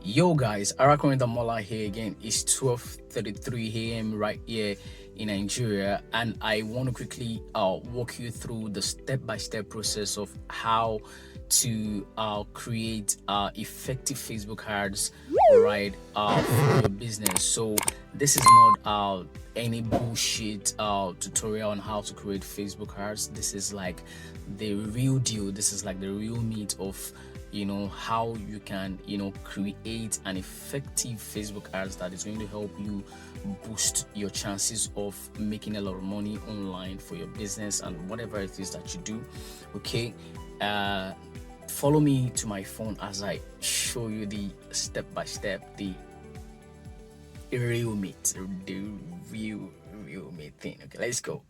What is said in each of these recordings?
Yo guys, Arakunrin Damola here again. It's 12:33 a.m. right here in Nigeria, and I want to quickly walk you through the step-by-step process of how to create effective Facebook ads, right, for your business. So this is not any bullshit tutorial on how to create Facebook ads. This is like the real deal. This is like the real meat of how you can create an effective Facebook ads that is going to help you boost your chances of making a lot of money online for your business and whatever it is that you do. Okay, follow me to my phone as I show you the step-by-step, the real meat, the real meat thing. Okay, let's go.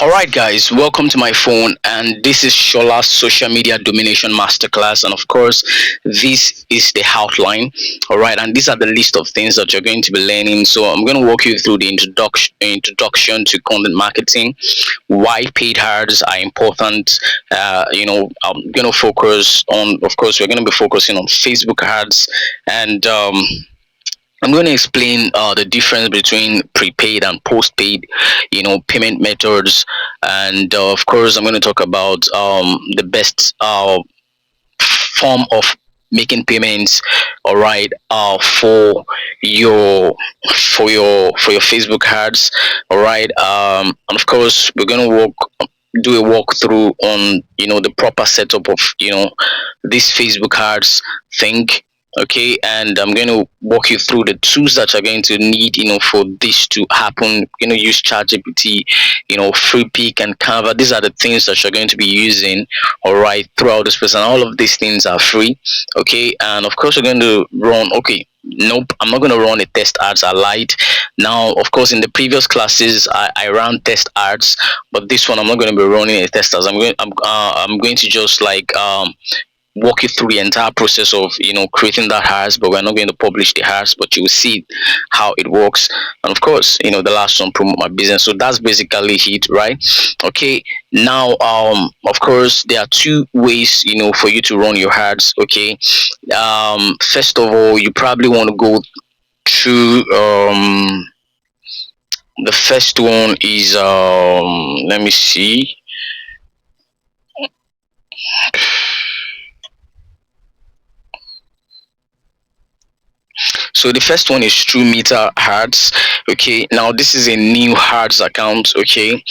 Alright guys, welcome to my phone, and this is Shola's social media domination masterclass, and of course this is the outline. Alright, and these are the list of things that you're going to be learning. So I'm going to walk you through the introduction to content marketing, why paid ads are important. I'm going to focus on, of course we're going to be focusing on Facebook ads, and I'm going to explain the difference between prepaid and postpaid, payment methods, and of course, I'm going to talk about the best form of making payments. All right, for your Facebook ads. All right, and of course, we're going to do a walkthrough on the proper setup of this Facebook ads thing. Okay, and I'm going to walk you through the tools that you're going to need for this to happen. Use ChatGPT, Freepik and Canva. These are the things that you're going to be using, all right, throughout this process. And all of these things are free. Okay, and of course we're going to run, okay, nope, I'm not going to run a test ads. I lied. Now of course in the previous classes I ran test ads, but this one I'm not going to be running a test ads. I'm going to just like walk you through the entire process of creating that ads, but we're not going to publish the ads, but you will see how it works. And of course the last one, promote my business. So that's basically it, right? Okay, now of course there are two ways for you to run your ads. Okay, first of all, you probably want to go through the first one is let me see. So the first one is through Meta Ads. Okay, now this is a new ads account. Okay,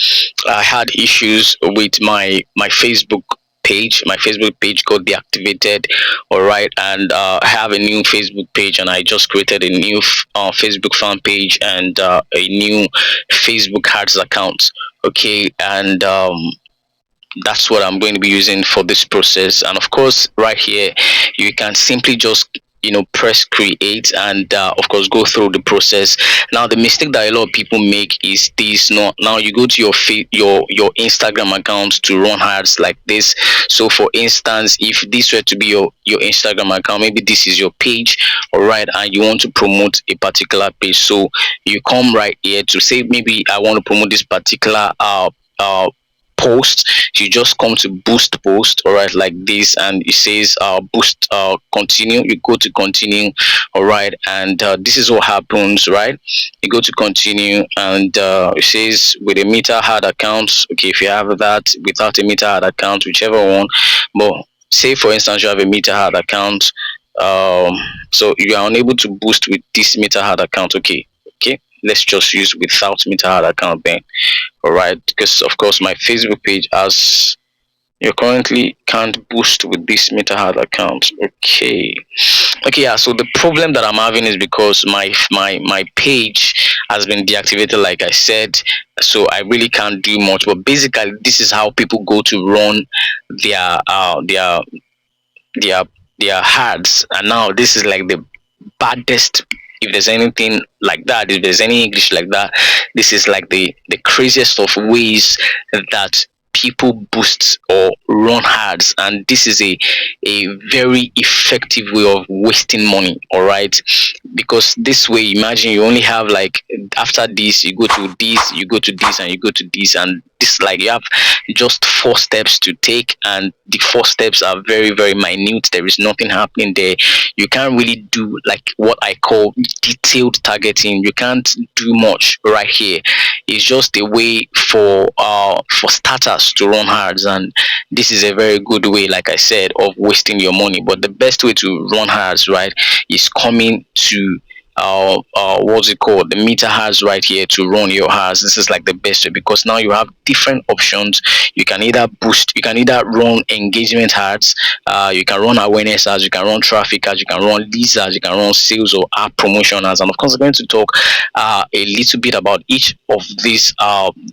I had issues with my Facebook page. My Facebook page got deactivated. All right, and I have a new Facebook page, and I just created a new Facebook fan page and a new Facebook ads account. Okay, and that's what I'm going to be using for this process. And of course right here you can simply just press create and of course go through the process. Now the mistake that a lot of people make is this. Now you go to your Instagram account to run ads like this. So for instance, if this were to be your Instagram account, maybe this is your page, all right, and you want to promote a particular page. So you come right here to say, maybe I want to promote this particular post. You just come to boost post, all right, like this, and it says boost continue. You go to continue, all right, and this is what happens, right? You go to continue, and it says with a Meta ad account. Okay, if you have that, without a Meta ad account, whichever one. But say for instance you have a Meta ad account, so you are unable to boost with this Meta ad account. Okay, let's just use without Meta ad account then. All right, because of course my Facebook page, as you currently can't boost with this Meta ad account. Okay, yeah, so the problem that I'm having is because my page has been deactivated, like I said, so I really can't do much. But basically this is how people go to run their ads. And now this is like the baddest, if there's anything like that, if there's any English like that, this is like the craziest of ways that people boost or run ads, and this is a very effective way of wasting money. All right, because this way, imagine you only have like, after this you go to this, you go to this, and you go to this, and this, like, you have just 4 steps to take, and the 4 steps are very very minute. There is nothing happening there. You can't really do like what I call detailed targeting. You can't do much right here. It's just a way for starters to run ads, and this is a very good way, like I said, of wasting your money. But the best way to run ads, right, is coming to what's it called, the meter ads right here to run your ads. This is like the best way, because now you have different options. You can either run engagement ads, you can run awareness ads, you can run traffic ads, you can run leads ads, you can run sales or app promotion ads. And of course, I'm going to talk a little bit about each of these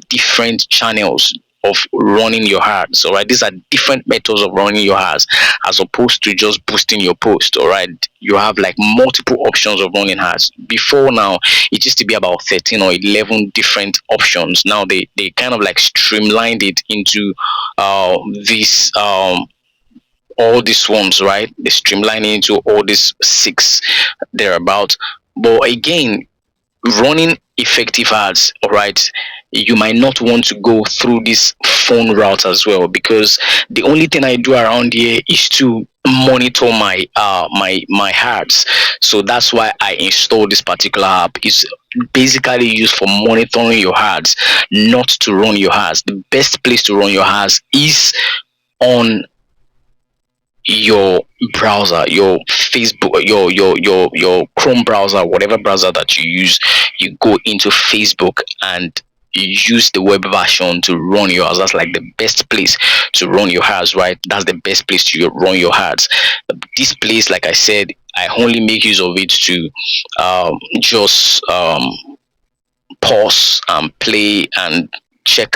different channels of running your ads. All right, these are different methods of running your ads, as opposed to just boosting your post. All right, you have like multiple options of running ads. Before now, it used to be about 13 or 11 different options. Now they kind of like streamlined it into this all these ones, right? They streamline it into all these 6 thereabout. But again, running effective ads, all right, you might not want to go through this phone route as well, because the only thing I do around here is to monitor my ads. So that's why I installed this particular app. It's basically used for monitoring your ads, not to run your ads. The best place to run your ads is on your browser, your Facebook, your Chrome browser, whatever browser that you use. You go into Facebook and you use the web version to run your ads. That's like the best place to run your ads, right? That's the best place to run your ads. This place, like I said, I only make use of it to just pause and play and check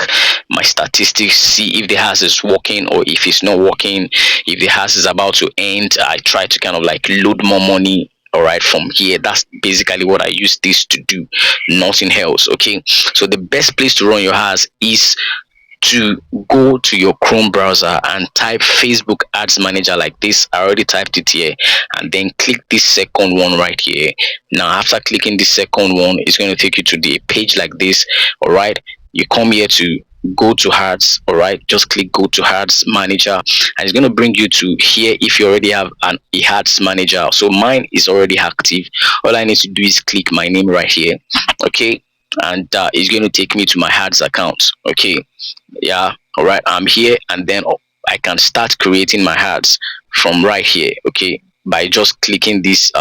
my statistics, see if the ads is working or if it's not working. If the ads is about to end, I try to kind of like load more money, all right, from here. That's basically what I use this to do, nothing else. Okay, so the best place to run your ads is to go to your Chrome browser and type Facebook Ads Manager like this. I already typed it here, and then click this second one right here. Now after clicking the second one, it's going to take you to the page like this. All right, you come here to go to ads. All right, just click go to ads manager, and it's going to bring you to here if you already have an ads manager. So mine is already active. All I need to do is click my name right here. Okay, and it's going to take me to my ads account. Okay, yeah, all right, I'm here, and then I can start creating my ads from right here. Okay, by just clicking this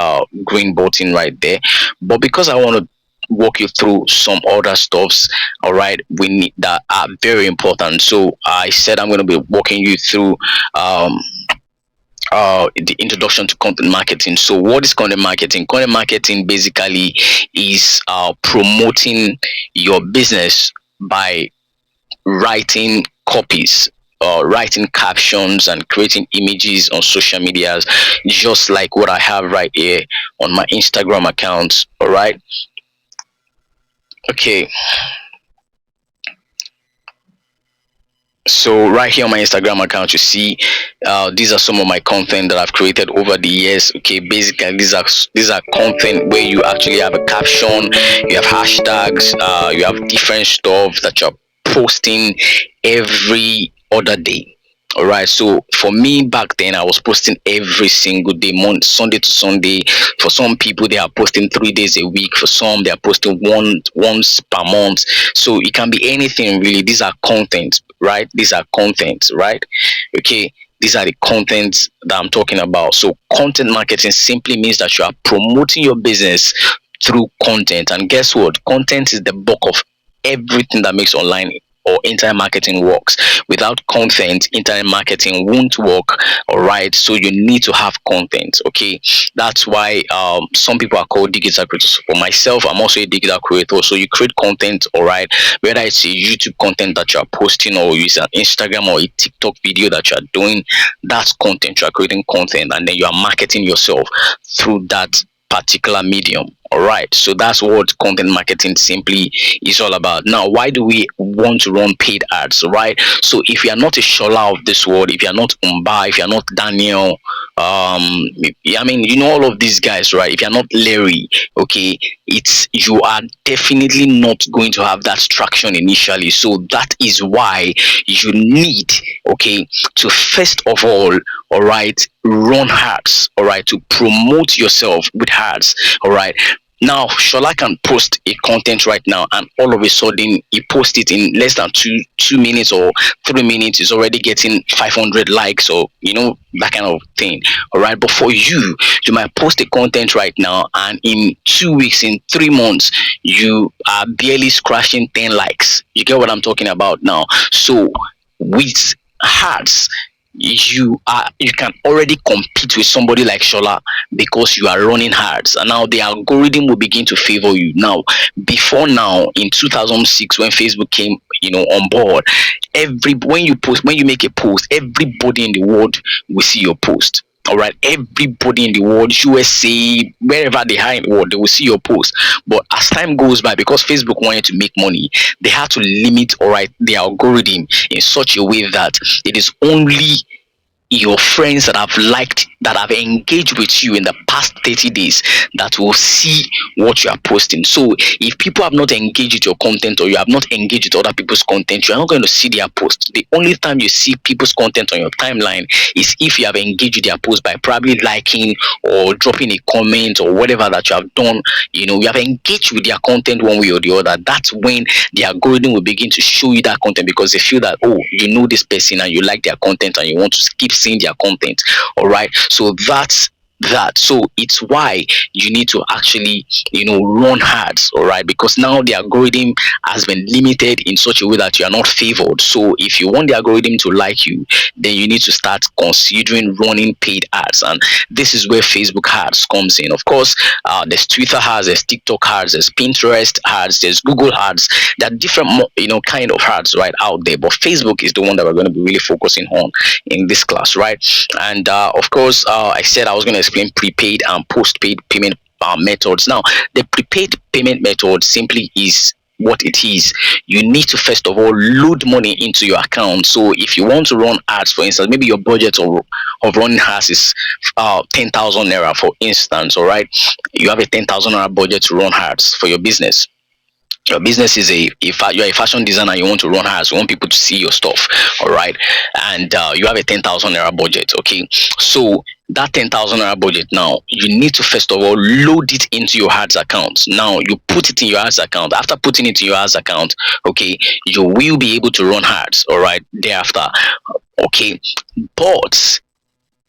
green button right there. But because I want to walk you through some other stuffs, all right, we need that are very important. So I said I'm going to be walking you through the introduction to content marketing. So what is content marketing? Content marketing basically is promoting your business by writing copies, writing captions and creating images on social medias, just like what I have right here on my Instagram account. All right, okay, so right here on my Instagram account, you see these are some of my content that I've created over the years. Okay, basically these are content where you actually have a caption, you have hashtags, you have different stuff that you're posting every other day. All right, so for me back then, I was posting every single day, Sunday to Sunday. For some people, they are posting 3 days a week. For some, they are posting once per month. So it can be anything really. These are content, right? These are content, right? Okay, these are the contents that I'm talking about. So content marketing simply means that you are promoting your business through content. And guess what? Content is the bulk of everything that makes online or internet marketing works. Without content, internet marketing won't work. All right, so you need to have content. Okay, that's why some people are called digital creators. For myself, I'm also a digital creator. So you create content, all right, whether it's a YouTube content that you're posting, or it's an Instagram or a TikTok video that you're doing. That's content. You're creating content, and then you are marketing yourself through that particular medium. All right, so that's what content marketing simply is all about. Now, why do we want to run paid ads? Right, so if you are not a Shola of this world, if you are not Umba, if you are not Daniel, I mean, you know, all of these guys, right? If you're not Larry, okay, it's you are definitely not going to have that traction initially. So that is why you need, okay, to first of all right, run ads, all right, to promote yourself with ads. All right, now Shola can post a content right now, and all of a sudden he posts it in less than 2 minutes or 3 minutes. Is already getting 500 likes, or you know, that kind of thing. All right, but for you, you might post a content right now, and in 2 weeks, in 3 months, you are barely scratching 10 likes. You get what I'm talking about now? So with ads, you can already compete with somebody like Shola because you are running ads, and now the algorithm will begin to favor you. Now, before now, in 2006, when Facebook came, you know, on board, when you make a post, everybody in the world will see your post. All right, everybody in the world, USA, wherever they are in the world, they will see your post. But as time goes by, because Facebook wanted to make money, they had to limit, all right, the algorithm in such a way that it is only your friends that have liked, that have engaged with you in the past 30 days, that will see what you are posting. So if people have not engaged with your content, or you have not engaged with other people's content, you are not going to see their post. The only time you see people's content on your timeline is if you have engaged with their post by probably liking or dropping a comment or whatever that you have done. You know, you have engaged with their content one way or the other. That's when the algorithm will begin to show you that content, because they feel that, oh, you know this person and you like their content and you want to keep seeing their content. All right, so that's that. So it's why you need to actually, you know, run ads. All right, because now the algorithm has been limited in such a way that you are not favored. So if you want the algorithm to like you, then you need to start considering running paid ads, and this is where Facebook ads comes in. Of course, there's Twitter ads, there's TikTok ads, there's Pinterest ads, there's Google ads. There are different, you know, kind of ads right out there, but Facebook is the one that we're going to be really focusing on in this class, right? And of course, I said I was going to explain prepaid and postpaid payment methods. Now, the prepaid payment method simply is what it is. You need to first of all load money into your account. So if you want to run ads, for instance, maybe your budget of running ads is 10,000 naira, for instance. All right, you have a 10,000 naira budget to run ads for your business. Your business is you're a fashion designer, you want to run ads, you want people to see your stuff. All right, and you have a 10,000 naira budget. Okay, so that 10,000 naira budget, now you need to first of all load it into your ads account. Now you put it in your ads account. After putting it in your ads account, okay, you will be able to run ads, all right, thereafter. Okay, but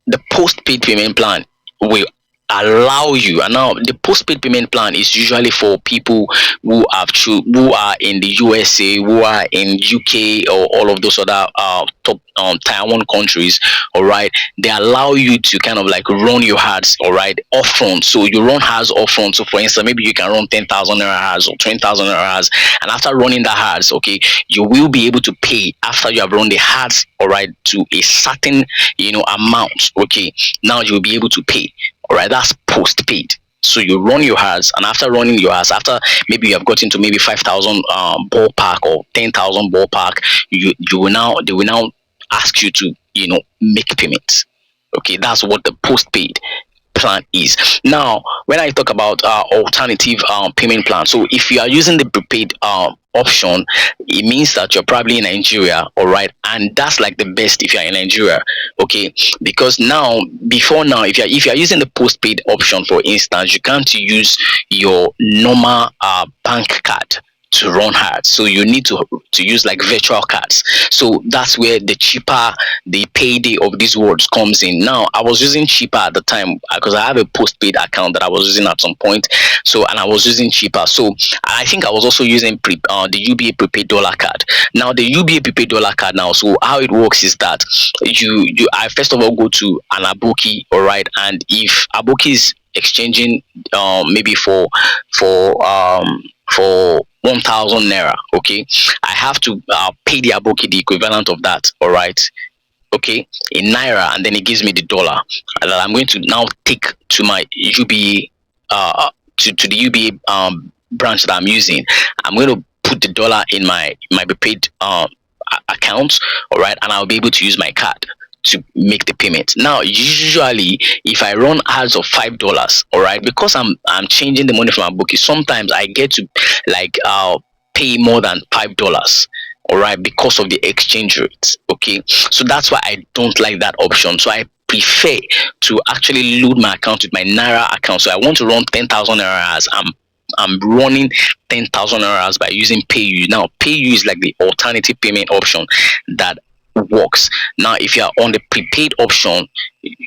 the postpaid payment plan will allow you, and now the postpaid payment plan is usually for people who who are in the USA, who are in UK, or all of those other top Taiwan countries. All right, they allow you to kind of like run your ads, all right, upfront. So you run ads upfront. So for instance, maybe you can run 10,000 naira ads or 20,000 naira ads, and after running the ads, okay, you will be able to pay after you have run the ads, all right, to a certain, you know, amount. Okay, now you will be able to pay. All right, that's postpaid. So you run your ads, and after running your ads, after maybe you have gotten to maybe 5,000 ballpark or 10,000 ballpark, they will now ask you to, you know, make payments. Okay, that's what the postpaid plan is. Now, when I talk about alternative payment plan, so if you are using the prepaid option, it means that you're probably in Nigeria, all right, and that's like the best if you're in Nigeria. Okay, because now, before now, if you're using the postpaid option, for instance, you can't use your normal bank card to run ads, so you need to use like virtual cards. So that's where the cheaper, the payday of these words comes in. Now, I was using cheaper at the time because I have a postpaid account that I was using at some point. So, and I was using cheaper. So I think I was also using the UBA prepaid dollar card. Now the UBA prepaid dollar card now, so how it works is that I first of all go to an Aboki, all right, and if Aboki is exchanging maybe for 1,000 naira, okay, I have to pay the Aboki the equivalent of that, all right, okay, in naira, and then it gives me the dollar that I'm going to now take to my UBA to the UBA branch that I'm using, I'm going to put the dollar in my prepaid account, all right, and I'll be able to use my card to make the payment. Now usually if I run ads of $5, all right, because I'm changing the money from my bookie, sometimes I get to like pay more than $5, all right, because of the exchange rates. Okay, so that's why I don't like that option. So I prefer to actually load my account with my naira account. So I want to run 10,000 naira as I'm running 10,000 naira by using PayU. Now PayU is like the alternative payment option that works. Now if you are on the prepaid option,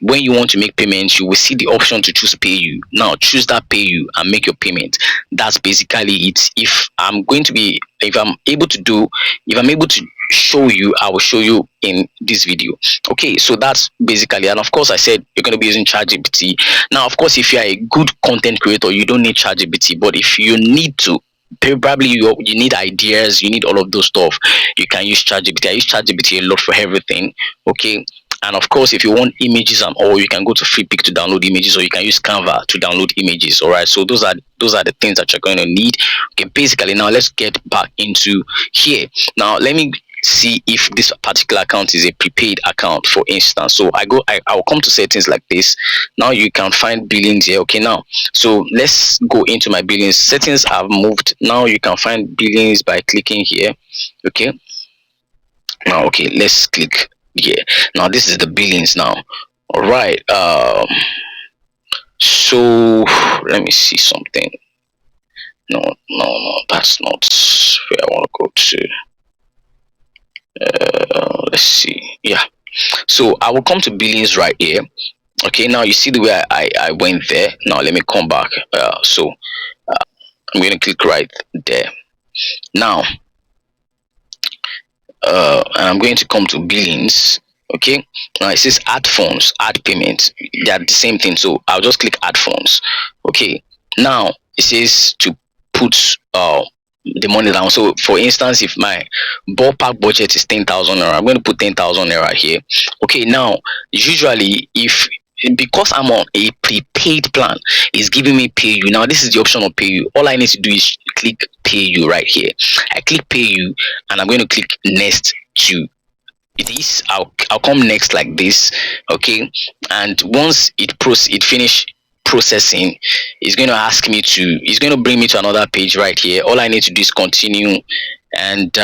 when you want to make payments, you will see the option to choose PayU. Now choose that PayU and make your payment. That's basically it. If I'm able to show you, I will show you in this video. Okay, so that's basically, and of course I said you're going to be using ChatGPT. Now of course, if you are a good content creator, you don't need ChatGPT, but if you need to, probably you need ideas, you need all of those stuff, you can use ChatGPT. I use ChatGPT a lot for everything. Okay, and of course if you want images and all, you can go to Freepik to download images, or you can use Canva to download images. All right, so those are the things that you're going to need. Okay, basically now let's get back into here. Now let me see if this particular account is a prepaid account, for instance. So I'll come to settings like this. Now you can find billings here. Okay, now so let's go into my billings. Settings have moved. Now you can find billings by clicking here. Okay, now okay, let's click here. Now this is the billings now. All right, so let me see something. No, that's not where I want to go to. Let's see. Yeah, so I will come to billings right here. Okay, now you see the way I went there. Now let me come back. I'm going to click right there now, and I'm going to come to billings. Okay, now it says add funds, add payments. They are the same thing, so I'll just click add funds. Okay, now it says to put the money down. So for instance, if my ballpark budget is 10,000 naira, I'm going to put 10,000 naira here. Okay, now usually because I'm on a prepaid plan, it's giving me PayU. Now this is the option of PayU. All I need to do is click PayU right here. I click PayU and I'm going to click next to this. I'll come next like this. Okay, and once it finish processing, it's going to bring me to another page right here. All I need to do is continue, and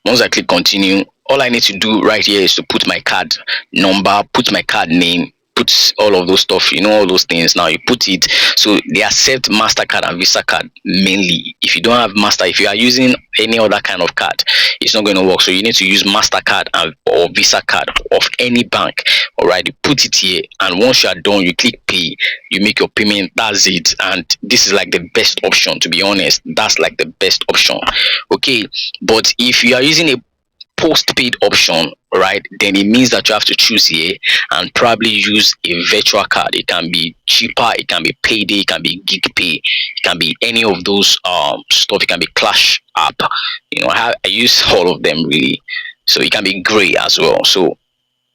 once I click continue, all I need to do right here is to put my card number, put my card name, put all of those stuff, all those things. Now you put it, so they accept MasterCard and Visa card mainly. If you don't have if you are using any other kind of card, it's not going to work. So you need to use MasterCard or Visa card of any bank. All right, you put it here, and once you are done, you click pay, you make your payment. That's it. And this is like the best option, to be honest. That's like the best option. Okay, but if you are using a postpaid option, right, then it means that you have to choose here and probably use a virtual card. It can be cheaper, it can be Payday, it can be GigPay, it can be any of those stuff. It can be Clash app. I use all of them really. So it can be gray as well. So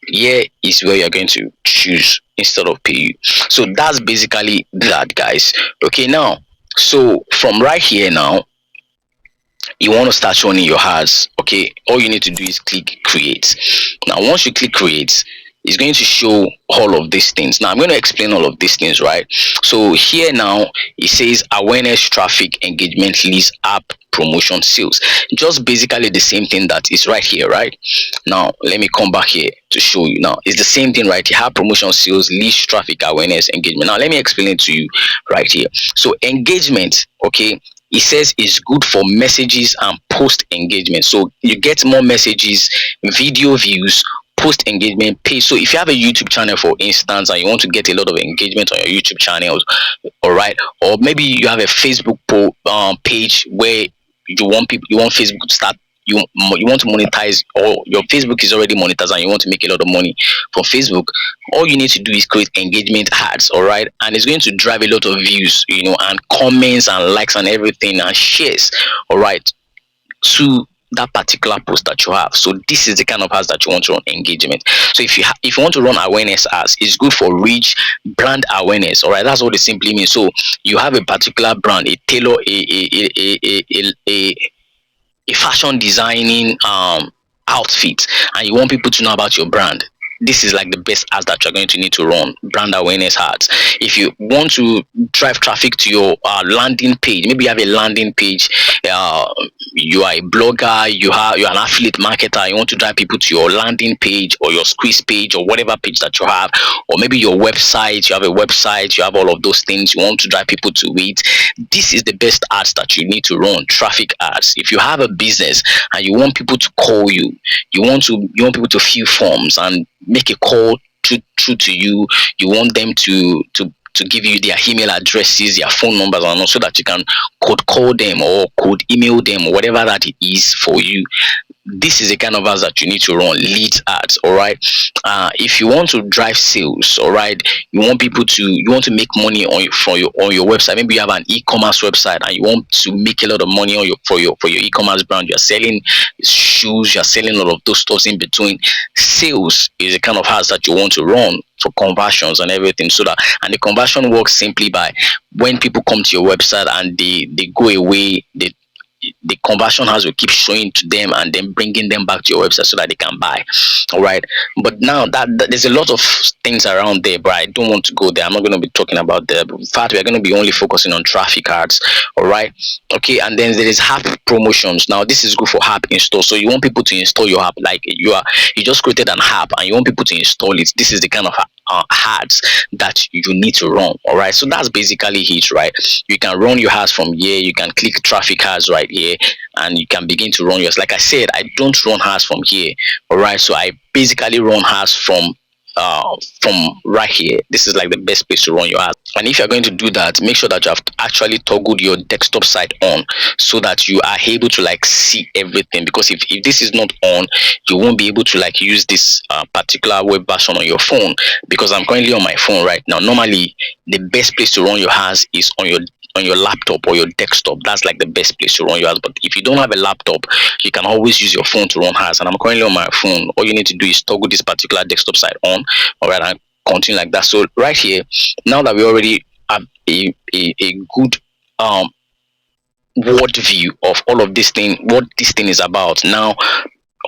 here is where you're going to choose instead of PayU. So that's basically that, guys. Okay, now so from right here now, you want to start running your ads. Okay, all you need to do is click create. Now once you click create, it's going to show all of these things. Now I'm going to explain all of these things, right? So here now it says awareness, traffic, engagement, leads, app, promotion, sales. Just basically the same thing that is right here, right? Now let me come back here to show you. Now it's the same thing right here: app, promotion, sales, leads, traffic, awareness, engagement. Now let me explain it to you right here. So engagement, okay, it says it's good for messages and post engagement. So you get more messages, video views, post engagement, page. So if you have a YouTube channel, for instance, and you want to get a lot of engagement on your YouTube channels, all right, or maybe you have a Facebook page where you want Facebook to start, you want to monetize, or your Facebook is already monetized and you want to make a lot of money from Facebook, all you need to do is create engagement ads, all right, and it's going to drive a lot of views, and comments and likes and everything and shares, all right, to that particular post that you have. So this is the kind of ads that you want to run engagement. So if you want to run awareness ads, it's good for reach, brand awareness. All right, that's what it simply means. So you have a particular brand, a tailor, a fashion designing outfit, and you want people to know about your brand. This is like the best ads that you're going to need to run, brand awareness ads. If you want to drive traffic to your landing page, maybe you have a landing page, you are a blogger, you're an affiliate marketer, you want to drive people to your landing page or your squeeze page or whatever page that you have, or maybe your website, you have a website, you have all of those things, you want to drive people to it. This is the best ads that you need to run, traffic ads. If you have a business and you want people to call you, you want people to fill forms and make a call through to you, you want them to give you their email addresses, their phone numbers, and also that you can could call them or could email them or whatever that it is for you. This is the kind of ads that you need to run, lead ads. All right, if you want to drive sales, all right, you want to make money on your website. Maybe you have an e-commerce website and you want to make a lot of money on your e-commerce brand. You're selling shoes, you're selling all of those stuff in between. Sales is the kind of ads that you want to run for conversions and everything. So that, and the conversion works simply by when people come to your website and they go away, the conversion has will keep showing to them and then bringing them back to your website so that they can buy. All right, but now that there's a lot of things around there, but I don't want to go there. I'm not going to be talking about that. In fact, we're going to be only focusing on traffic ads. All right, okay. And then there is app promotions. Now this is good for app install. So you want people to install your app, like you just created an app and you want people to install it. This is the kind of ads that you need to run. All right, so that's basically it, right? You can run your ads from here. You can click traffic ads right here and you can begin to run yours. Like I said, I don't run ads from here. All right, so I basically run ads from right here. This is like the best place to run your ads. And if you're going to do that, make sure that you have actually toggled your desktop side on so that you are able to like see everything, because if this is not on, you won't be able to like use this particular web version on your phone. Because I'm currently on my phone right now. Normally the best place to run your ads is on your laptop or your desktop. That's like the best place to run your ads. But if you don't have a laptop, you can always use your phone to run ads. And I'm currently on my phone. All you need to do is toggle this particular desktop side on. All right, and continue like that. So right here, now that we already have a good word view of all of this thing, what this thing is about, now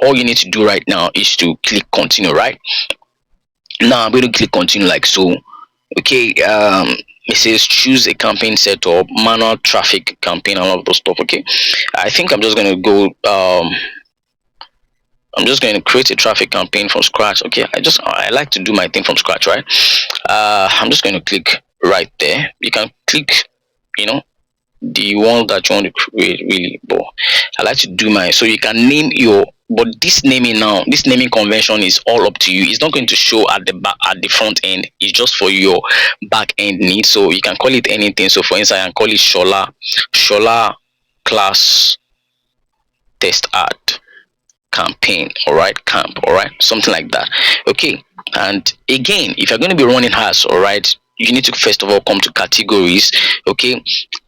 all you need to do right now is to click continue. Right now I'm going to click continue like so. Okay, it says choose a campaign setup, manual traffic campaign, and all of those stuff. Okay, I think I'm just going to go I'm just going to create a traffic campaign from scratch. Okay, I like to do my thing from scratch, right? I'm just going to click right there. You can click, the one that you want to create, really. But I like to do my, so you can name your, but this naming convention is all up to you. It's not going to show at the back, at the front end. It's just for your back end needs. So you can call it anything. So for instance, I can call it Shola class test ad campaign. All right, camp. All right, something like that. Okay, and again, if you're going to be running ads, all right, you need to first of all come to categories. Okay,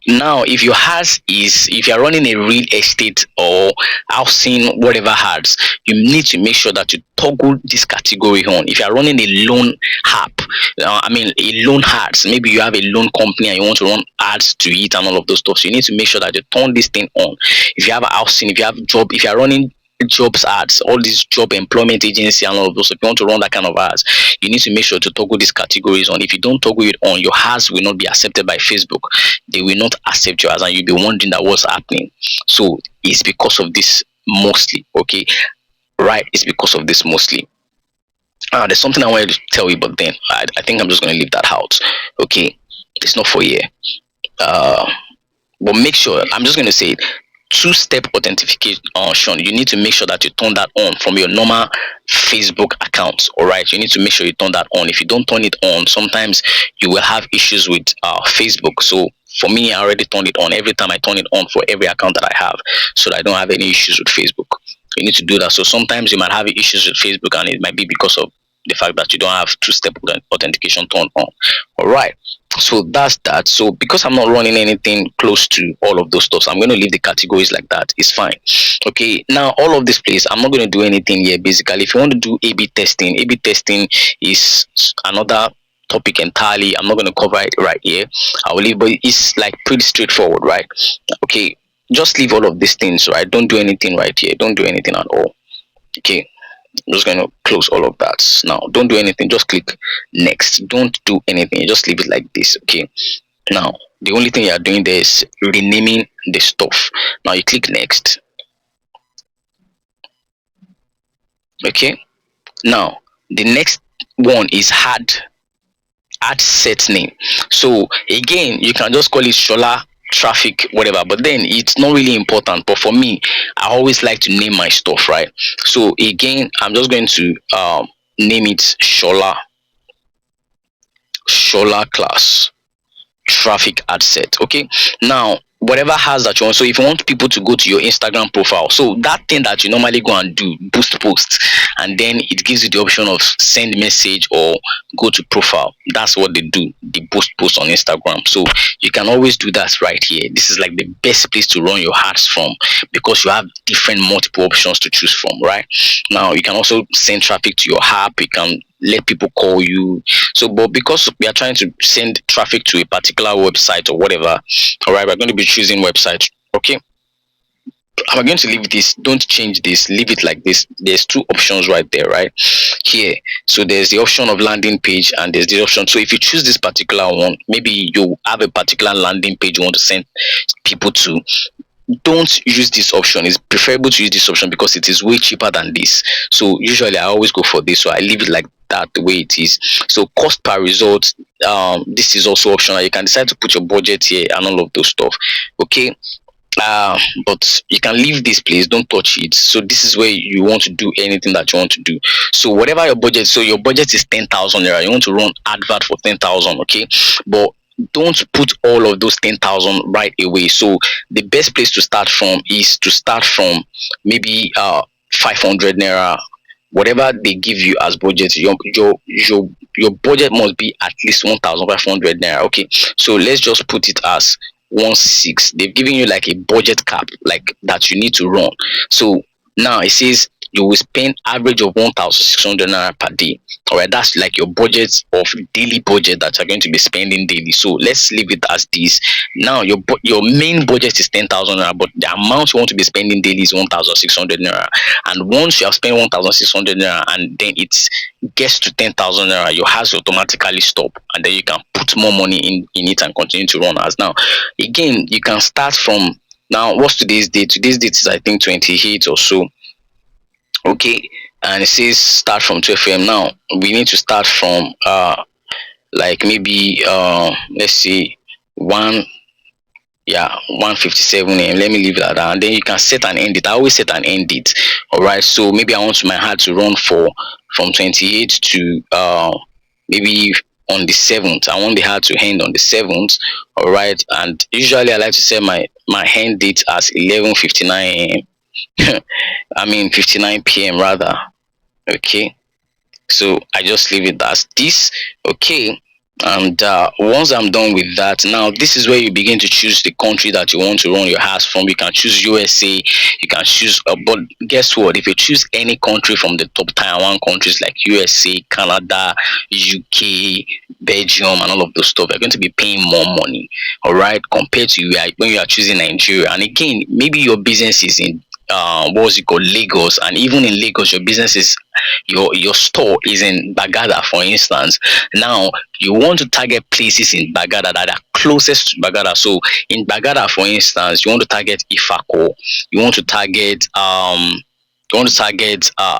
now if your ads is, if you're running a real estate or housing whatever ads, you need to make sure that you toggle this category on. If you're running a loan app, a loan ads, maybe you have a loan company and you want to run ads to it and all of those stuff, so you need to make sure that you turn this thing on. If you have a housing, if you have a job, if you're running jobs ads, all these job employment agency and all of those, if you want to run that kind of ads, you need to make sure to toggle these categories on. If you don't toggle it on, your ads will not be accepted by Facebook. They will not accept your ads and you'll be wondering that what's happening. So it's because of this mostly. Okay, right, it's because of this mostly. There's something I wanted to tell you, but then I think I'm just going to leave that out. Okay, it's not for here. But make sure, I'm just going to say it, two-step authentication. You need to make sure that you turn that on from your normal Facebook account. All right, you need to make sure you turn that on. If you don't turn it on, sometimes you will have issues with Facebook. So for me, I already turned it on. Every time I turn it on for every account that I have, so that I don't have any issues with Facebook. You need to do that. So sometimes you might have issues with Facebook and it might be because of the fact that you don't have two-step authentication turned on. All right, so that's that. So because I'm not running anything close to all of those stuff, I'm going to leave the categories like that. It's fine. Okay, now all of this place, I'm not going to do anything here. Basically, if you want to do A/B testing, A/B testing is another topic entirely. I'm not going to cover it right here. I will leave, but it's like pretty straightforward, right? Okay, just leave all of these things, right? Don't do anything right here. Don't do anything at all. Okay, I'm just going to close all of that. Now don't do anything, just click next. Don't do anything, just leave it like this. Okay, now the only thing you are doing there is renaming the stuff. Now you click next. Okay, now the next one is add set name. So again, you can just call it Shola traffic whatever, but then it's not really important. But for me, I always like to name my stuff, right? So again, I'm just going to name it Shola class traffic ad set. Okay, now whatever has that you want. So if you want people to go to your Instagram profile, so that thing that you normally go and do, boost post, and then it gives you the option of send message or go to profile. That's what they do, the boost post on Instagram. So you can always do that right here. This is like the best place to run your ads from, because you have different multiple options to choose from. Right now you can also send traffic to your app. You can let people call you. So but because we are trying to send traffic to a particular website or whatever, all right, we're going to be choosing website. Okay, I'm going to leave this. Don't change this, leave it like this. There's two options right there, right here. So there's the option of landing page and there's the option. So if you choose this particular one, maybe you have a particular landing page you want to send people to, don't use this option. It's preferable to use this option because it is way cheaper than this. So usually I always go for this, so I leave it like that, the way it is. So cost per result, this is also optional. You can decide to put your budget here and all of those stuff. Okay, but you can leave this place, don't touch it. So this is where you want to do anything that you want to do. So whatever your budget, so your budget is 10,000 naira, you want to run advert for 10,000. Okay, but don't put all of those 10,000 right away. So the best place to start from is to start from maybe 500 naira. Whatever they give you as budget, your budget must be at least 1,500 naira. Okay, so let's just put it as 1.6. They've given you like a budget cap like that you need to run. So now it says you will spend average of 1,600 naira per day. All right, that's like your budget of daily budget that you're going to be spending daily. So let's leave it as this. Now your main budget is 10,000 naira, but the amount you want to be spending daily is 1,600 naira. And once you have spent 1,600 naira and then it gets to 10,000 naira, your ads automatically stop, and then you can put more money in it and continue to run ads. Now again, you can start from, now what's today's date? Today's date is I think 28 or so. Okay, and it says start from 12 a.m. Now we need to start from like maybe let's say 1:57 a.m. Let me leave it at that, and then you can set and end it. I always set and end it. All right, so maybe I want my ad to run from 28 to maybe on the 7th. I want the ad to end on the 7th. All right, and usually I like to set my end date as 11:59 a.m. I mean 59 p.m. rather. Okay, so I just leave it as this. Okay, and once I'm done with that, now this is where you begin to choose the country that you want to run your ads from. You can choose USA, you can choose but guess what, if you choose any country from the top tier 1 countries like USA, Canada, UK, Belgium and all of those stuff, you're going to be paying more money, all right, compared to when you are choosing Nigeria. And again, maybe your business is in Lagos, and even in Lagos your business is your store is in Bagada, for instance. Now you want to target places in Bagada that are closest to Bagada. So in Bagada, for instance, you want to target Ifako, you want to target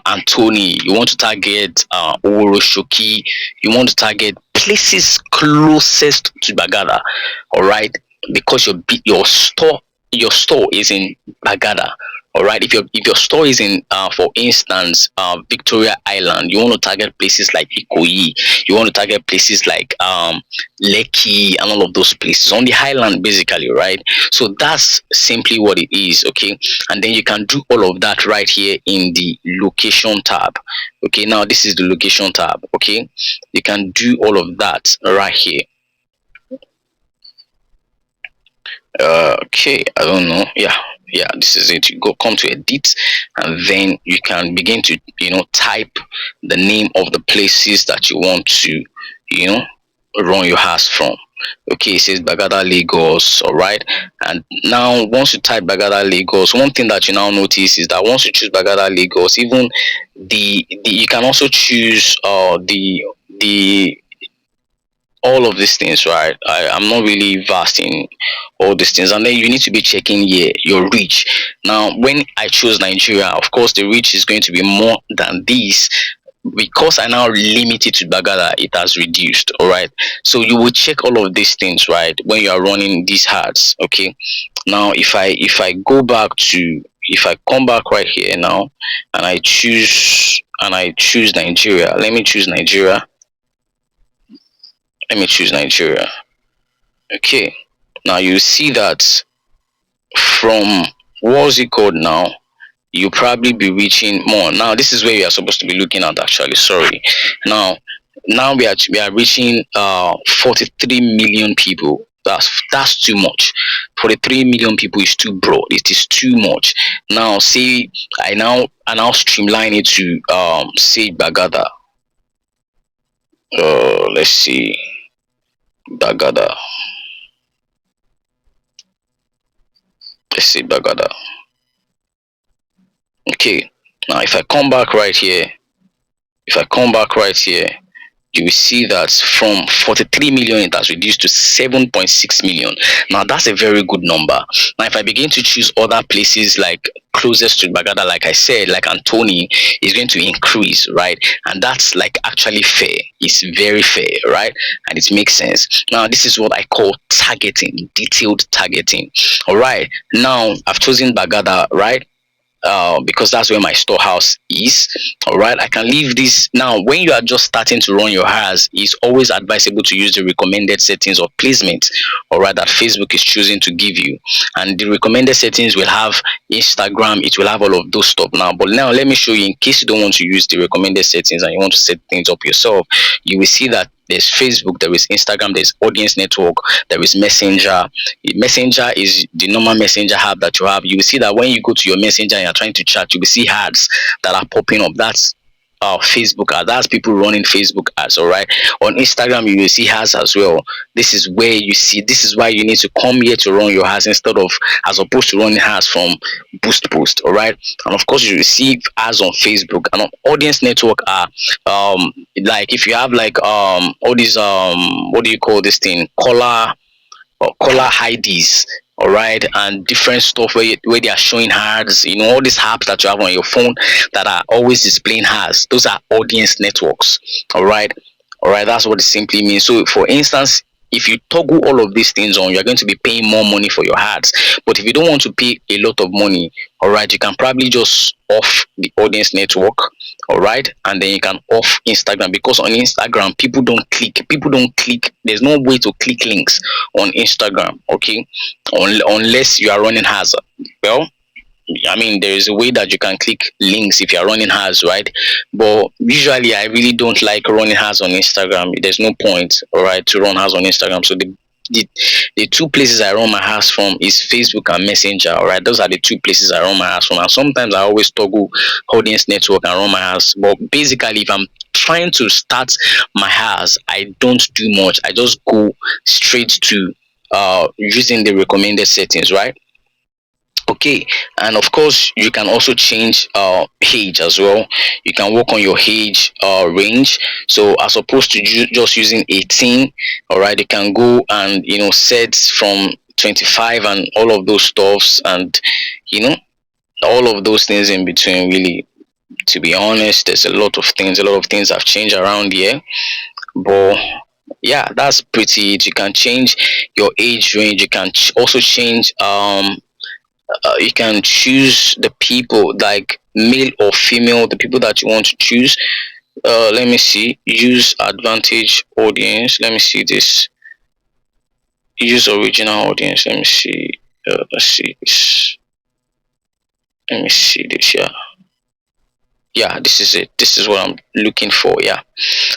Anthony, you want to target Oroshoki, you want to target places closest to Bagada, all right, because your store is in Bagada. All right, if your store is in for instance Victoria Island, you want to target places like Ikoyi, you want to target places like Lekki and all of those places on the highland basically, right? So that's simply what it is. Okay, and then you can do all of that right here in the location tab. Okay, now this is the location tab. Okay, you can do all of that right here. Okay, I don't know. Yeah, this is it. You go come to edit, and then you can begin to type the name of the places that you want to you know run your house from. Okay, it says Bagada Lagos. All right, and now once you type Bagada Lagos, one thing that you now notice is that once you choose Bagada Lagos, even the you can also choose the all of these things, right? I'm not really vast in all these things, and then you need to be checking here your reach. Now when I choose Nigeria, of course the reach is going to be more than this. Because I now limit it to Bagada, it has reduced. All right, so you will check all of these things, right, when you are running these ads. Okay, now if I go back to, if I come back right here now, and I choose Nigeria. Let me choose Nigeria. Okay, now you see that from what's it called now, you probably be reaching more. Now this is where you are supposed to be looking at, actually. Sorry. Now we are reaching 43 million people. That's too much. 43 million people is too broad. It is too much. Now see, I now streamline it to say Bagada. Let's see, Bagada. Let's see Bagada. Okay, now if I come back right here, you will see that from 43 million it has reduced to 7.6 million. Now that's a very good number. Now if I begin to choose other places like closest to Bagada, like I said, like Antoni, is going to increase, right? And that's like actually fair. It's very fair, right? And it makes sense. Now this is what I call targeting, detailed targeting. All right, now I've chosen Bagada, right? Because that's where my storehouse is. All right, I can leave this. Now when you are just starting to run your ads, it's always advisable to use the recommended settings of placement, all right, that Facebook is choosing to give you. And the recommended settings will have Instagram, it will have all of those stuff. Now but now let me show you, in case you don't want to use the recommended settings and you want to set things up yourself. You will see that there's Facebook, there is Instagram, there's audience network, there is Messenger. Messenger is the normal messenger app that you have. You will see that when you go to your messenger and you're trying to chat, you will see ads that are popping up. That's Facebook ads. That's people running Facebook ads. All right, on Instagram you will see ads as well. This is where you see, this is why you need to come here to run your ads, instead of, as opposed to running ads from Post. All right, and of course you receive ads on Facebook. And on audience network are like, if you have like all these what do you call this thing, caller IDs, all right, and different stuff where they are showing ads, all these apps that you have on your phone that are always displaying ads, those are audience networks. All right, that's what it simply means. So for instance, if you toggle all of these things on, you're going to be paying more money for your ads. But if you don't want to pay a lot of money, all right, you can probably just off the audience network, all right, and then you can off Instagram, because on Instagram people don't click. There's no way to click links on Instagram. Okay, unless you are running ads. Well, I mean, there is a way that you can click links if you are running ads, right? But usually I really don't like running ads on Instagram. There's no point, all right, to run ads on Instagram. So the, the two places I run my ads from is Facebook and Messenger. All right, those are the two places I run my ads from. And sometimes I always toggle audience network and run my ads. But basically, if I'm trying to start my ads, I don't do much. I just go straight to using the recommended settings, right? Okay, and of course you can also change age as well. You can work on your age range. So as opposed to just using 18, all right, you can go and set from 25 and all of those stuffs, and you know all of those things in between. Really, to be honest, there's a lot of things have changed around here. But yeah, that's pretty it. You can change your age range. You can also change you can choose the people, like male or female, the people that you want to choose. Let me see, use advantage audience. Let me see this, use original audience. Let me see, let's see this, let me see this. Yeah, this is it, this is what I'm looking for. Yeah,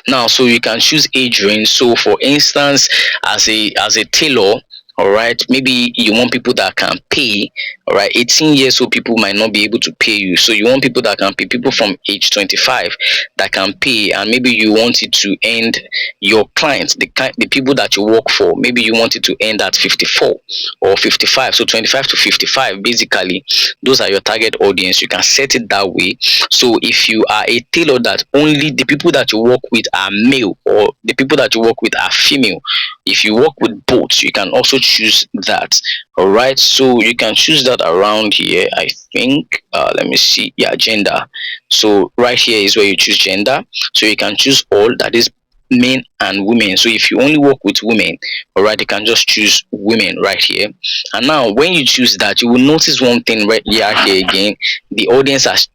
now so you can choose age range. So for instance, as a tailor, all right, maybe you want people that can pay. All right, 18 years old people might not be able to pay you, so you want people that can pay, people from age 25 that can pay. And maybe you want it to end, your clients, the people that you work for, maybe you want it to end at 54 or 55. So 25 to 55, basically those are your target audience. You can set it that way. So if you are a tailor that only the people that you work with are male, or the people that you work with are female, if you work with both, you can also choose that. All right, so you can choose that around here, I think. Let me see. Yeah, gender. So right here is where you choose gender. So you can choose all, that is men and women. So if you only work with women, all right, you can just choose women right here. And now when you choose that, you will notice one thing right here again. The audience has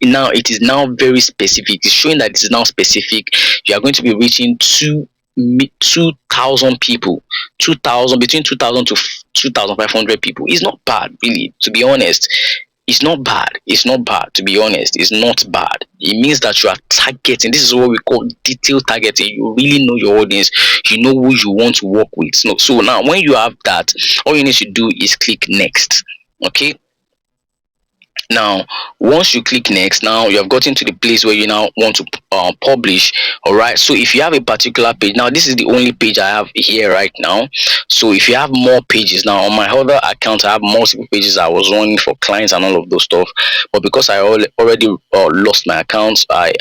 now, it is now very specific. It's showing that it is now specific. You are going to be reaching 2,000 people, 2,000, between 2,000 to 2,500 people. It's not bad, really, to be honest. It's not bad. It's not bad, to be honest. It's not bad. It means that you are targeting. This is what we call detailed targeting. You really know your audience. You know who you want to work with. So now when you have that, all you need to do is click next. Okay, now once you click next, now you have gotten to the place where you now want to publish. All right, so if you have a particular page, now this is the only page I have here right now. So if you have more pages, now on my other account I have multiple pages I was running for clients and all of those stuff, but because I already lost my account, I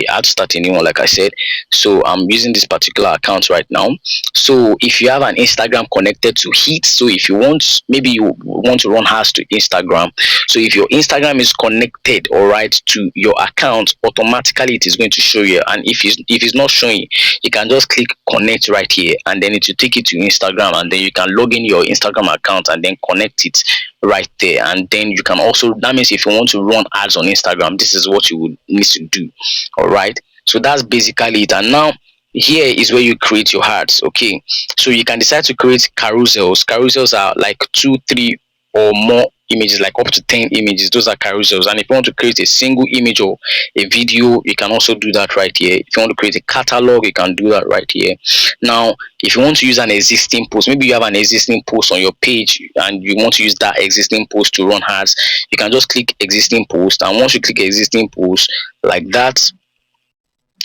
had to start a new one, like I said. So I'm using this particular account right now. So if you have an Instagram connected to it, so if you want, maybe you want to run ads to Instagram, so if your Instagram is connected, all right, to your account, automatically it is going to show you. And if it's not showing, you can just click connect right here, and then it will take you to Instagram, and then you can log in your Instagram account and then connect it right there. And then you can also, that means if you want to run ads on Instagram, this is what you would need to do. All right, so that's basically it. And now here is where you create your ads. Okay, so you can decide to create carousels are like 2, 3 or more images, like up to 10 images. Those are carousels. And if you want to create a single image or a video, you can also do that right here. If you want to create a catalog, you can do that right here. Now if you want to use an existing post, maybe you have an existing post on your page and you want to use that existing post to run ads, you can just click existing post. And once you click existing post like that,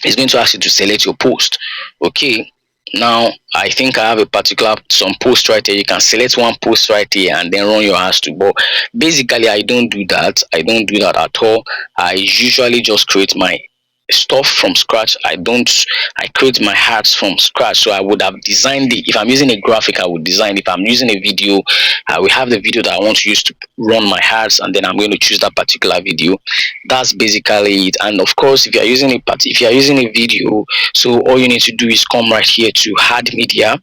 it's going to ask you to select your post. Okay, now I think I have a particular some post right here. You can select one post right here and then run your ads to. But basically I don't do that. I don't do that at all. I usually just create my stuff from scratch. I create my ads from scratch. So I would have designed it. If I'm using a graphic, I would design. If I'm using a video, I will have the video that I want to use to run my ads, and then I'm going to choose that particular video. That's basically it. And of course, if you are using a video, so all you need to do is come right here to add media,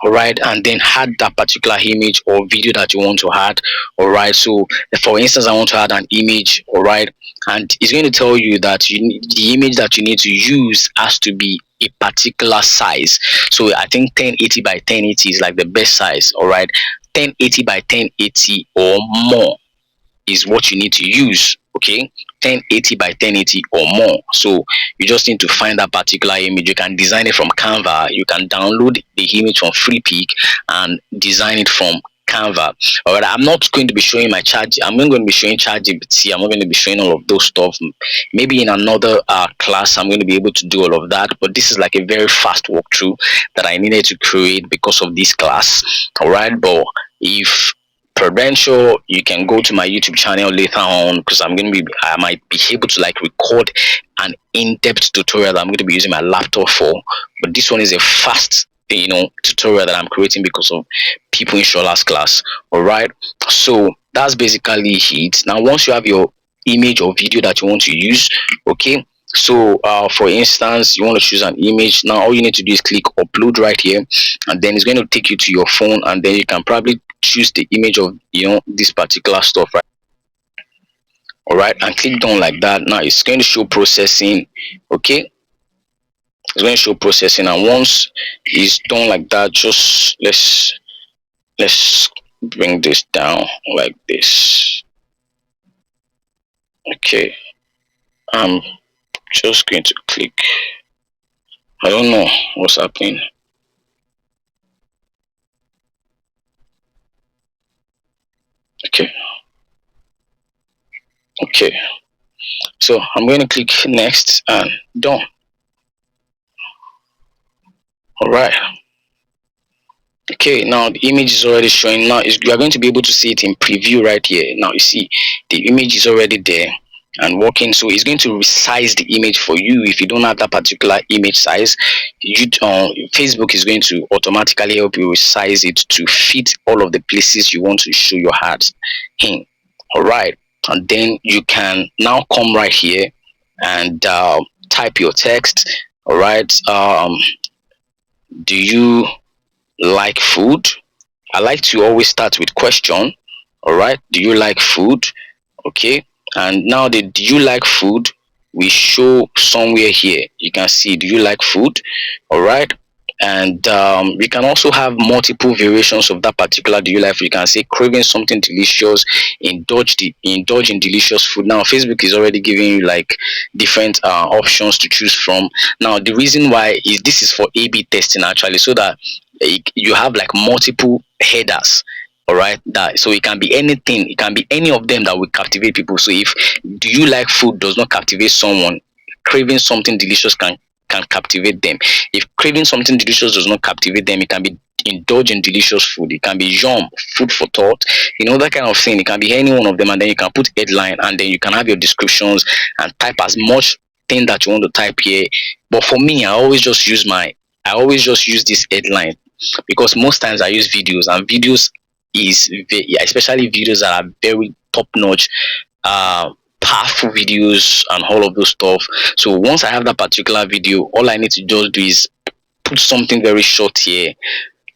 all right, and then add that particular image or video that you want to add. All right, so for instance, I want to add an image, all right, and it's going to tell you that the image that you need to use has to be a particular size. So I think 1080 by 1080 is like the best size. All right, 1080 by 1080 or more is what you need to use. Okay, 1080 by 1080 or more. So you just need to find that particular image. You can design it from Canva. You can download the image from Freepik and design it from Canva. All right, I'm not going to be showing my chat. I'm not going to be showing ChatGPT. I'm not going to be showing all of those stuff. Maybe in another class I'm going to be able to do all of that, but this is like a very fast walkthrough that I needed to create because of this class. All right, but if peradventure, you can go to my YouTube channel later on, because I might be able to like record an in-depth tutorial that I'm going to be using my laptop for. But this one is a fast tutorial that I'm creating because of people in Shola's class. All right, so that's basically it. Now once you have your image or video that you want to use, okay, so for instance, you want to choose an image. Now all you need to do is click upload right here, and then it's going to take you to your phone, and then you can probably choose the image of this particular stuff, right? All right, and click done like that. Now it's going to show processing. Okay, it's going to show processing, and once it's done like that, just let's bring this down like this. Okay, I'm just going to click. I don't know what's happening. Okay, okay, so I'm going to click next and done. All right. Okay, now the image is already showing. Now you are going to be able to see it in preview right here. Now you see the image is already there and working, so it's going to resize the image for you. If you don't have that particular image size, Facebook is going to automatically help you resize it to fit all of the places you want to show your ads in. All right, and then you can now come right here and type your text. All right, do you like food? I like to always start with question. All right, do you like food? Okay, and now the do you like food we show somewhere here. You can see do you like food. All right, and we can also have multiple variations of that particular do you like food. You can say craving something delicious, indulge in delicious food. Now Facebook is already giving you like different options to choose from. Now the reason why is this is for A/B testing actually, so that you have like multiple headers. All right, that so it can be anything, it can be any of them that will captivate people. So if do you like food does not captivate someone, craving something delicious can captivate them. If craving something delicious does not captivate them, it can be indulge in delicious food, it can be food for thought, that kind of thing. It can be any one of them, and then you can put headline, and then you can have your descriptions and type as much thing that you want to type here. But for me, I always just use this headline, because most times I use videos, and videos is especially videos that are very top notch, powerful videos and all of those stuff. So once I have that particular video, all I need to just do is put something very short here,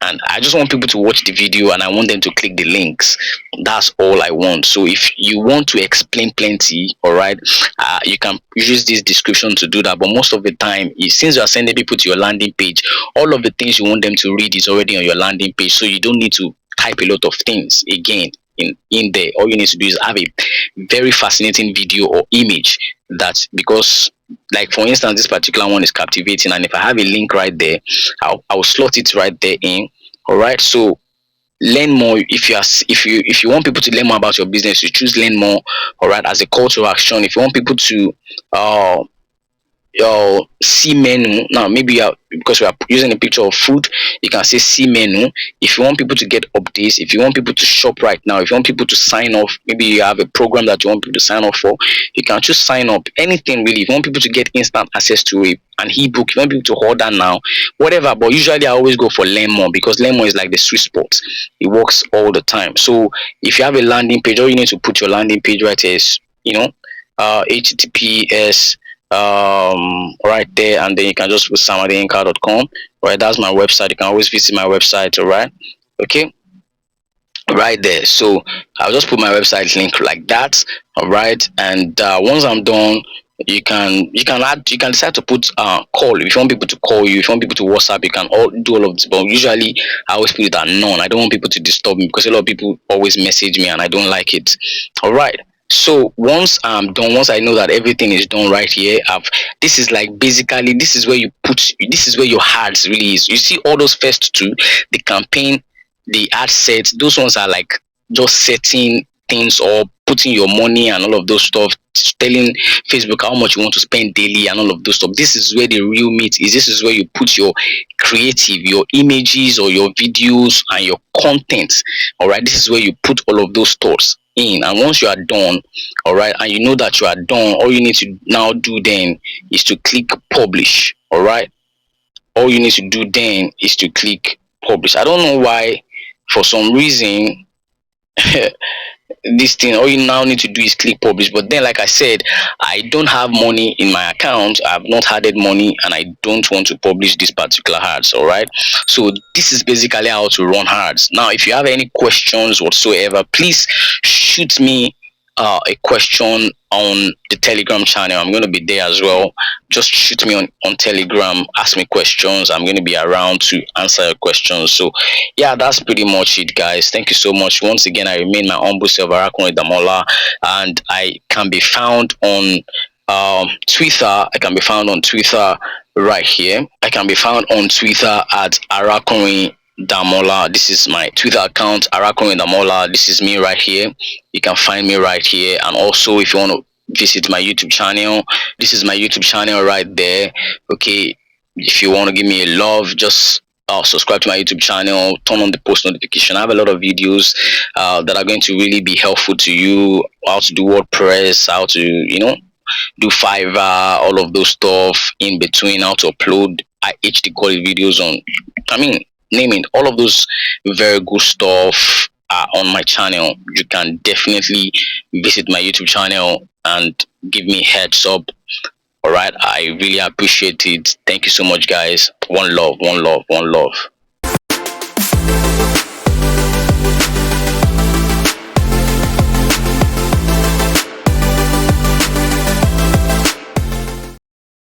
and I just want people to watch the video, and I want them to click the links. That's all I want. So if you want to explain plenty, all right, you can use this description to do that. But most of the time, since you are sending people to your landing page, all of the things you want them to read is already on your landing page, so you don't need to type a lot of things again in there. All you need to do is have a very fascinating video or image, that because, like for instance, this particular one is captivating, and if I have a link right there, I'll slot it right there in. All right, so learn more. If you want people to learn more about your business, you choose learn more. All right, as a call to action. If you want people to see menu, now maybe because we are using a picture of food, you can say see menu. If you want people to get updates, if you want people to shop right now, if you want people to sign off, maybe you have a program that you want people to sign off for, you can just sign up. Anything really. If you want people to get instant access to an ebook, if you want people to order now, whatever. But usually I always go for learn more, because learn more is like the sweet spot. It works all the time. So if you have a landing page, all you need to put your landing page right here is https right there, and then you can just put 𝗟𝗵𝗀𝗀𝗀𝗀com. Right, that's my website. You can always visit my website. All right, okay, right there. So I'll just put my website link like that. All right, and once I'm done, you can decide to put call. If you want people to call you, if you want people to WhatsApp, you can do all of this. But usually I always put it at none. I don't want people to disturb me, because a lot of people always message me and I don't like it. All right, so once I'm done, once I know that everything is done right here, this is like basically this is where your ads really is. You see all those first two, the campaign, the ad sets, those ones are like just setting things or putting your money and all of those stuff, telling Facebook how much you want to spend daily and all of those stuff. This is where the real meat is. This is where you put your creative, your images or your videos and your content. All right, this is where you put all of those thoughts in. And once you are done, all right, and you know that you are done, all you need to now do then is to click publish. All right, all you need to do then is to click publish. I don't know why, for some reason this thing, all you now need to do is click publish. But then, like I said, I don't have money in my account, I've not added money, and I don't want to publish this particular ads. All right, so this is basically how to run ads. Now if you have any questions whatsoever, please shoot me a question on the Telegram channel. I'm going to be there as well. Just shoot me on Telegram, ask me questions. I'm going to be around to answer your questions. So yeah, that's pretty much it, guys. Thank you so much once again. I remain my humble self, Arakunrin Damola, and I can be found on Twitter. I can be found on Twitter right here. I can be found on Twitter at Arakunrin Damola. This is my Twitter account, Arakunrin Damola. This is me right here. You can find me right here. And also, if you want to visit my YouTube channel, this is my YouTube channel right there. Okay, if you want to give me a love, just subscribe to my YouTube channel, turn on the post notification. I have a lot of videos that are going to really be helpful to you. How to do WordPress, how to do Fiverr, all of those stuff in between, how to upload HD quality videos on, name it, all of those very good stuff are on my channel. You can definitely visit my YouTube channel and give me heads up. All right, I really appreciate it. Thank you so much, guys. One love, one love, one love.